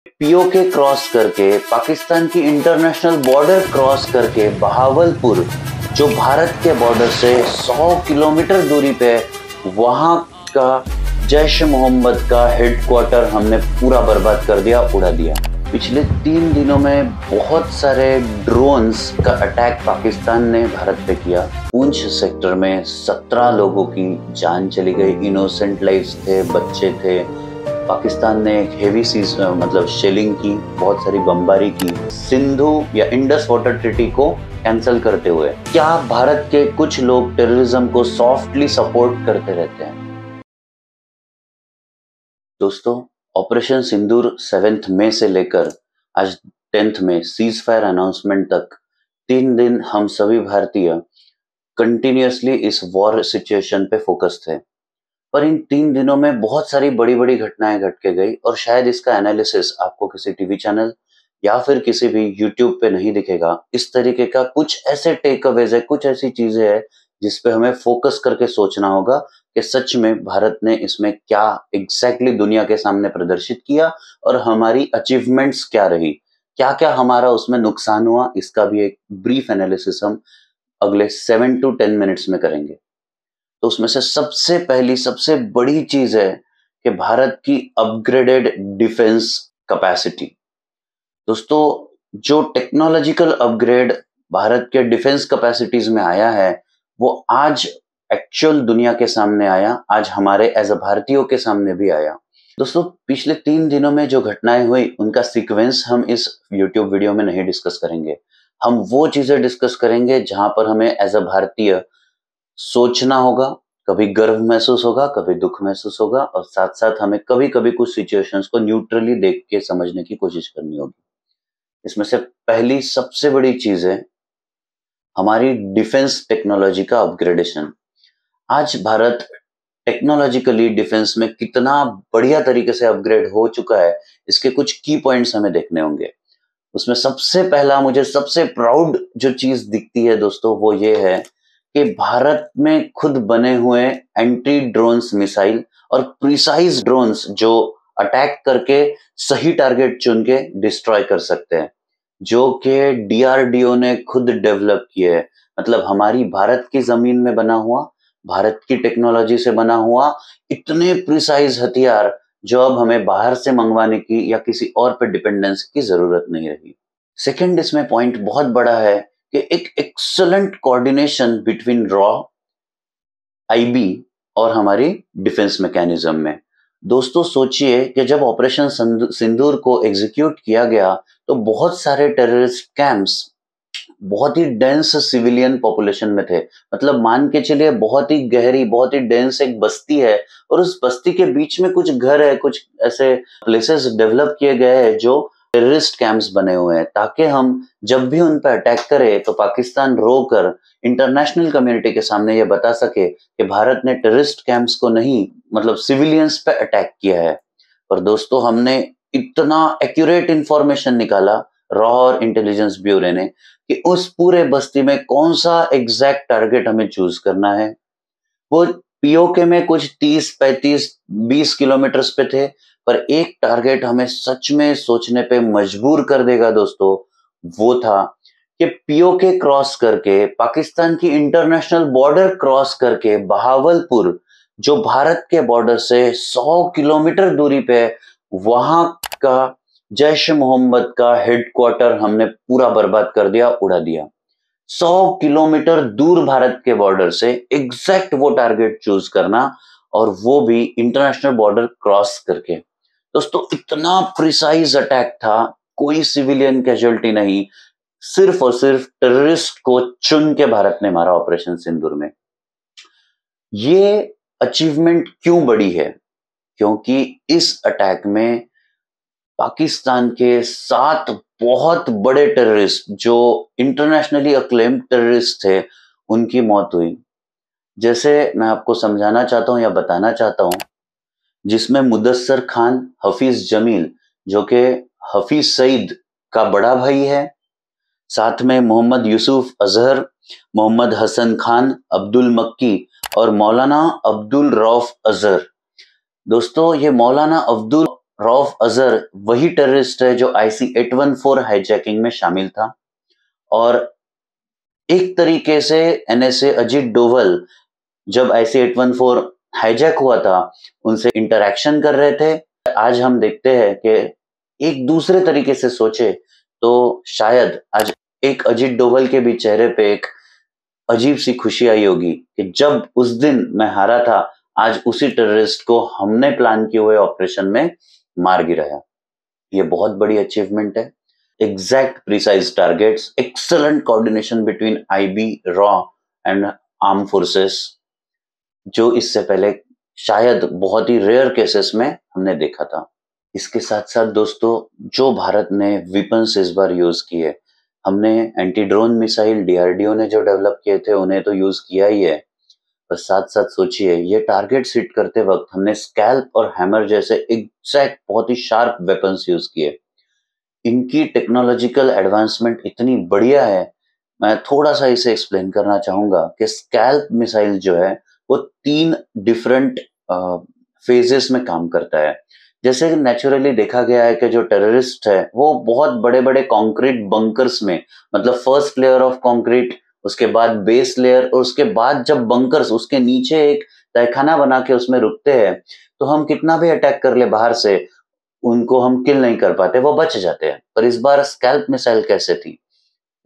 PoK cross करके पाकिस्तान की international border cross करके बहावलपुर, जो भारत के बॉर्डर से 100 किलोमीटर दूरी पे, वहां का जैश मोहम्मद का हेडक्वार्टर हमने पूरा बर्बाद कर दिया, उड़ा दिया। पिछले 3 दिनों में बहुत सारे ड्रोन्स का अटैक पाकिस्तान ने भारत पे किया। पूंछ सेक्टर में 17 लोगों की जान चली गई, इनोसेंट लाइव्स थे, बच्चे थे। पाकिस्तान ने एक हेवी शेलिंग की, बहुत सारी बमबारी की, सिंधु या इंडस वाटर ट्रीटी को कैंसिल करते हुए। क्या भारत के कुछ लोग टेररिज्म को सॉफ्टली सपोर्ट करते रहते हैं? दोस्तों, ऑपरेशन सिंदूर 7 मई से लेकर आज 10 मई सीज फायर अनाउंसमेंट तक 3 दिन हम सभी भारतीय कंटिन्यूअसली इस वॉर सिचुएशन पे फोकस थे। पर इन 3 दिनों में बहुत सारी बड़ी-बड़ी घटनाएं घट के गई और शायद इसका एनालिसिस आपको किसी टीवी चैनल या फिर किसी भी यूट्यूब पे नहीं दिखेगा। इस तरीके का कुछ ऐसे टेक अवेज है, कुछ ऐसी चीजें हैं जिस पे हमें फोकस करके सोचना होगा कि सच में भारत ने इसमें क्या एग्जैक्टली दुनिया के सामने प्रदर्शित किया और हमारी अचीवमेंट्स क्या रही, क्या-क्या हमारा उसमें नुकसान हुआ। इसका भी एक ब्रीफ एनालिसिस हम अगले 7 to 10 मिनट्स में करेंगे। तो उसमें से सबसे पहली सबसे बड़ी चीज है कि भारत की अपग्रेडेड डिफेंस कैपेसिटी। दोस्तों, जो टेक्नोलॉजिकल अपग्रेड भारत के डिफेंस कैपेसिटीज में आया है, वो आज एक्चुअल दुनिया के सामने आया, आज हमारे एज अ भारतीयों के सामने भी आया। दोस्तों, पिछले 3 दिनों में जो घटनाएं हुई उनका सीक्वेंस हम इस यूट्यूब वीडियो में नहीं डिस्कस करेंगे। हम वो चीजें डिस्कस करेंगे जहां पर हमें एज अ भारतीय सोचना होगा, कभी गर्व महसूस होगा, कभी दुख महसूस होगा, और साथ साथ हमें कभी कभी कुछ सिचुएशंस को न्यूट्रली देख के समझने की कोशिश करनी होगी। इसमें से पहली सबसे बड़ी चीज है हमारी डिफेंस टेक्नोलॉजी का अपग्रेडेशन। आज भारत टेक्नोलॉजिकली डिफेंस में कितना बढ़िया तरीके से अपग्रेड हो चुका है, इसके कुछ की पॉइंट्स हमें देखने होंगे। उसमें सबसे पहला मुझे सबसे प्राउड जो चीज दिखती है दोस्तों, वो ये है कि भारत में खुद बने हुए एंटी ड्रोन्स मिसाइल और प्रिसाइज ड्रोन्स जो अटैक करके सही टारगेट चुन के डिस्ट्रॉय कर सकते हैं, जो कि डीआरडीओ ने खुद डेवलप किए है। मतलब हमारी भारत की जमीन में बना हुआ, भारत की टेक्नोलॉजी से बना हुआ इतने प्रिसाइज हथियार जो अब हमें बाहर से मंगवाने की या किसी और पे डिपेंडेंस की जरूरत नहीं रही। सेकंड, इसमें पॉइंट बहुत बड़ा है कि एक excellent coordination between raw, IB और हमारी डिफेंस मैकेनिज्म में। दोस्तों, सोचिए कि जब ऑपरेशन सिंदूर को एग्जीक्यूट किया गया तो बहुत सारे टेररिस्ट कैंप्स बहुत ही डेंस सिविलियन पॉपुलेशन में थे। मतलब मान के चलिए बहुत ही गहरी, बहुत ही डेंस एक बस्ती है और उस बस्ती के बीच में कुछ घर है, कुछ ऐसे प्लेसेस डेवलप किए गए हैं जो टेररिस्ट कैंप्स बने हुए हैं, ताकि हम जब भी उन पर अटैक करें तो पाकिस्तान रोकर इंटरनेशनल कम्युनिटी के सामने ये बता सके कि भारत ने टेररिस्ट कैंप्स को नहीं, मतलब सिविलियंस पे अटैक किया है। पर दोस्तों, हमने इतना एक्यूरेट इंफॉर्मेशन निकाला रॉ और इंटेलिजेंस ब्यूरो ने कि उस पूरे बस्ती में कौन सा एग्जैक्ट टारगेट हमें चूज करना है। वो पीओके में कुछ 30, 35, 20 किलोमीटर पे थे, पर एक टारगेट हमें सच में सोचने पे मजबूर कर देगा दोस्तों। वो था कि पीओके क्रॉस करके पाकिस्तान की इंटरनेशनल बॉर्डर क्रॉस करके बहावलपुर, जो भारत के बॉर्डर से 100 किलोमीटर दूरी पे, वहां का जैश मोहम्मद का हेडक्वार्टर हमने पूरा बर्बाद कर दिया, उड़ा दिया। 100 किलोमीटर दूर भारत के बॉर्डर से एग्जैक्ट वो टारगेट चूज करना, और वो भी इंटरनेशनल बॉर्डर क्रॉस करके। दोस्तों, इतना प्रिसाइज अटैक था, कोई सिविलियन कैजुअल्टी नहीं, सिर्फ और सिर्फ टेररिस्ट को चुन के भारत ने मारा ऑपरेशन सिंदूर में। ये अचीवमेंट क्यों बड़ी है? क्योंकि इस अटैक में पाकिस्तान के 7 बहुत बड़े टेररिस्ट जो इंटरनेशनली अक्लेम्ड टेररिस्ट थे, उनकी मौत हुई। जैसे मैं आपको समझाना चाहता हूं या बताना चाहता हूं, जिसमें मुदस्सर खान, हफीज जमील जो कि हफीज सईद का बड़ा भाई है, साथ में मोहम्मद यूसुफ अजहर, मोहम्मद हसन खान, अब्दुल मक्की और मौलाना अब्दुल रऊफ अजहर। दोस्तों, ये मौलाना अब्दुल रऊफ अजहर वही टेररिस्ट है जो IC-814 हाईजैकिंग में शामिल था, और एक तरीके से NSA अजीत डोभाल जब IC-814 हाईजैक हुआ था, उनसे इंटरैक्शन कर रहे थे। आज हम देखते हैं कि एक दूसरे तरीके से सोचे तो शायद आज एक अजीत डोभाल के भी चेहरे पे एक अजीब सी खुशी आई होगी कि जब उस दिन मैं हारा था, आज उसी टेररिस्ट को हमने प्लान किए हुए ऑपरेशन में मार गिराया। ये बहुत बड़ी अचीवमेंट है। Exact precise targets, excellent coordination between IB, raw and arm forces, जो इससे पहले शायद बहुत ही रेयर केसेस में हमने देखा था। इसके साथ साथ दोस्तों, जो भारत ने वेपन्स इस बार यूज किए, हमने एंटी ड्रोन मिसाइल DRDO ने जो डेवलप किए थे उन्हें तो यूज किया ही है, पर साथ साथ सोचिए ये टारगेट्स हिट करते वक्त हमने स्कैल्प और हैमर जैसे एग्जैक्ट बहुत ही शार्प वेपन्स यूज किए। इनकी टेक्नोलॉजिकल एडवांसमेंट इतनी बढ़िया है, मैं थोड़ा सा इसे एक्सप्लेन करना चाहूंगा कि स्कैल्प मिसाइल जो है वो 3 डिफरेंट फेजेस में काम करता है। जैसे नेचुरली देखा गया है कि जो टेररिस्ट है वो बहुत बड़े बड़े कंक्रीट बंकर्स में, मतलब फर्स्ट लेयर ऑफ कंक्रीट, उसके बाद बेस लेयर, और उसके बाद जब बंकर्स उसके नीचे एक तहखाना बना के उसमें रुकते हैं, तो हम कितना भी अटैक कर ले बाहर से, उनको हम किल नहीं कर पाते, वो बच जाते हैं। पर इस बार स्कैल्प मिसाइल कैसे थी?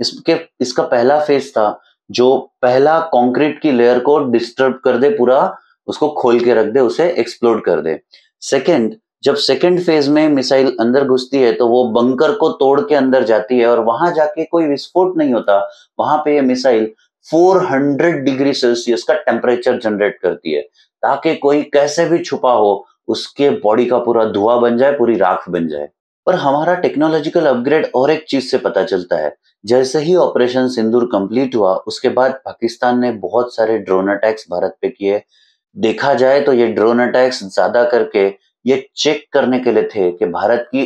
इसका पहला फेज था जो पहला कंक्रीट की लेयर को डिस्टर्ब कर दे, पूरा उसको खोल के रख दे, उसे एक्सप्लोड कर दे। सेकंड, जब सेकंड फेज में मिसाइल अंदर घुसती है तो वो बंकर को तोड़ के अंदर जाती है, और वहां जाके कोई विस्फोट नहीं होता, वहां पे ये मिसाइल 400 डिग्री सेल्सियस का टेम्परेचर जनरेट करती है, ताकि कोई कैसे भी छुपा हो उसके बॉडी का पूरा धुआं बन जाए, पूरी राख बन जाए। पर हमारा टेक्नोलॉजिकल अपग्रेड और एक चीज से पता चलता है। जैसे ही ऑपरेशन सिंदूर कंप्लीट हुआ, उसके बाद पाकिस्तान ने बहुत सारे ड्रोन अटैक्स भारत पे किए। देखा जाए तो ये ड्रोन अटैक्स ज्यादा करके ये चेक करने के लिए थे कि भारत की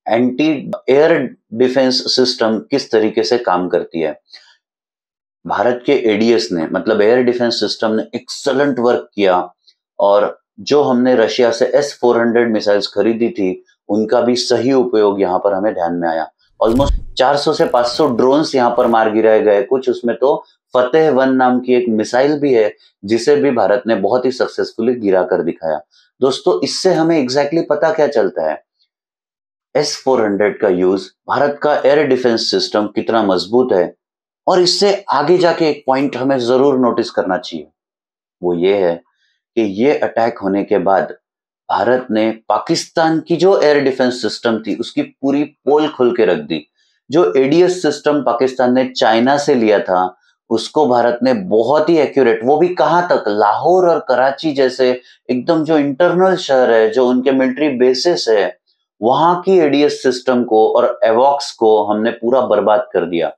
एंटी एयर डिफेंस सिस्टम किस तरीके से काम करती है। भारत के ADS ने, मतलब एयर डिफेंस सिस्टम ने एक्सलेंट वर्क किया, और जो हमने रशिया से S-400 मिसाइल्स खरीदी थी, उनका भी सही उपयोग यहाँ पर हमें ध्यान में आया। ऑलमोस्ट 400 से 500 ड्रोन्स यहाँ पर मार गिराए गए। कुछ उसमें तो फतेह-1 नाम की एक मिसाइल भी है, जिसे भी भारत ने बहुत ही सक्सेसफुली गिरा कर दिखाया। दोस्तों, इससे हमें एग्जैक्टली पता क्या चलता है? S-400 का यूज, भारत का एयर डिफेंस सिस्टम कितना मजबूत है, और इससे आगे जाके एक पॉइंट हमें जरूर नोटिस करना चाहिए। वो ये है कि ये अटैक होने के बाद भारत ने पाकिस्तान की जो एयर डिफेंस सिस्टम थी उसकी पूरी पोल खोल के रख दी। जो ADS सिस्टम पाकिस्तान ने चाइना से लिया था, उसको भारत ने बहुत ही एक्यूरेट, वो भी कहां तक, लाहौर और कराची जैसे एकदम जो इंटरनल शहर है, जो उनके मिलिट्री बेसिस है, वहां की ADS सिस्टम को और एवॉक्स को हमने पूरा बर्बाद कर दिया।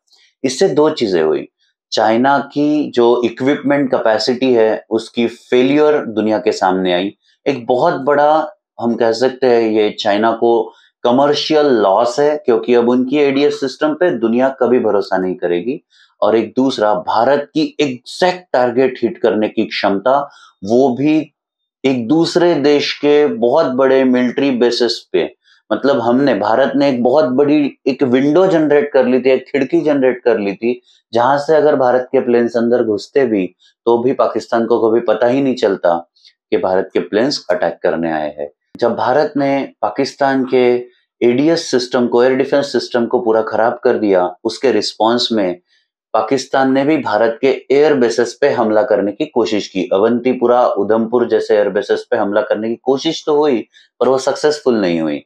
इससे 2 चीजें हुई। चाइना की जो इक्विपमेंट कैपेसिटी है उसकी फेलियर दुनिया के सामने आई। एक बहुत बड़ा, हम कह सकते हैं, ये चाइना को कमर्शियल लॉस है, क्योंकि अब उनकी ADS सिस्टम पे दुनिया कभी भरोसा नहीं करेगी। और एक दूसरा, भारत की एग्जैक्ट टारगेट हिट करने की क्षमता, वो भी एक दूसरे देश के बहुत बड़े मिलिट्री बेसिस पे, मतलब भारत ने एक बहुत बड़ी एक विंडो जनरेट कर ली थी, एक खिड़की जनरेट कर ली थी, जहां से अगर भारत के प्लेन्स अंदर घुसते भी तो भी पाकिस्तान को कभी पता ही नहीं चलता कि भारत के प्लेन्स अटैक करने आए हैं। जब भारत ने पाकिस्तान के ADS सिस्टम को, एयर डिफेंस सिस्टम को पूरा खराब कर दिया, उसके रिस्पॉन्स में पाकिस्तान ने भी भारत के एयर बेसेस पे हमला करने की कोशिश की। अवंतीपुरा, उधमपुर जैसे एयर बेसेस पे हमला करने की कोशिश तो हुई, पर वो सक्सेसफुल नहीं हुई।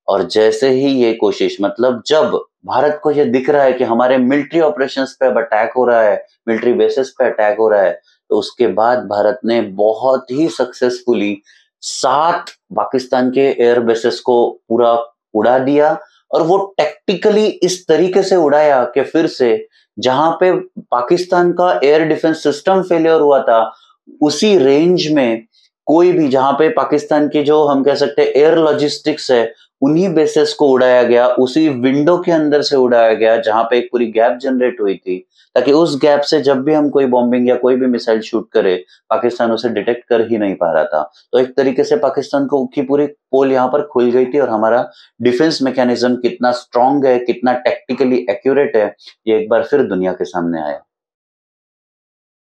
और जैसे ही ये कोशिश, मतलब जब भारत को ये दिख रहा है कि हमारे मिलिट्री ऑपरेशंस पे अब अटैक हो रहा है, मिलिट्री बेसिस पे अटैक हो रहा है, तो उसके बाद भारत ने बहुत ही सक्सेसफुली 7 पाकिस्तान के एयर बेसेस को पूरा उड़ा दिया। और वो टैक्टिकली इस तरीके से उड़ाया कि फिर से जहां पे पाकिस्तान का एयर डिफेंस सिस्टम फेलियर हुआ था, उसी रेंज में कोई भी, जहां पे पाकिस्तान की जो हम कह सकते हैं एयर लॉजिस्टिक्स है, उन्हीं बेसेस को उड़ाया गया, उसी विंडो के अंदर से उड़ाया गया जहां पे एक पूरी गैप जनरेट हुई थी, ताकि उस गैप से जब भी हम कोई बॉम्बिंग या कोई भी मिसाइल शूट करे, पाकिस्तान उसे डिटेक्ट कर ही नहीं पा रहा था। तो एक तरीके से पाकिस्तान को की पूरी पोल यहाँ पर खुल गई थी, और हमारा डिफेंस मैकेनिज्म कितना स्ट्रांग है, कितना टेक्निकली एक्यूरेट है, ये एक बार फिर दुनिया के सामने आया।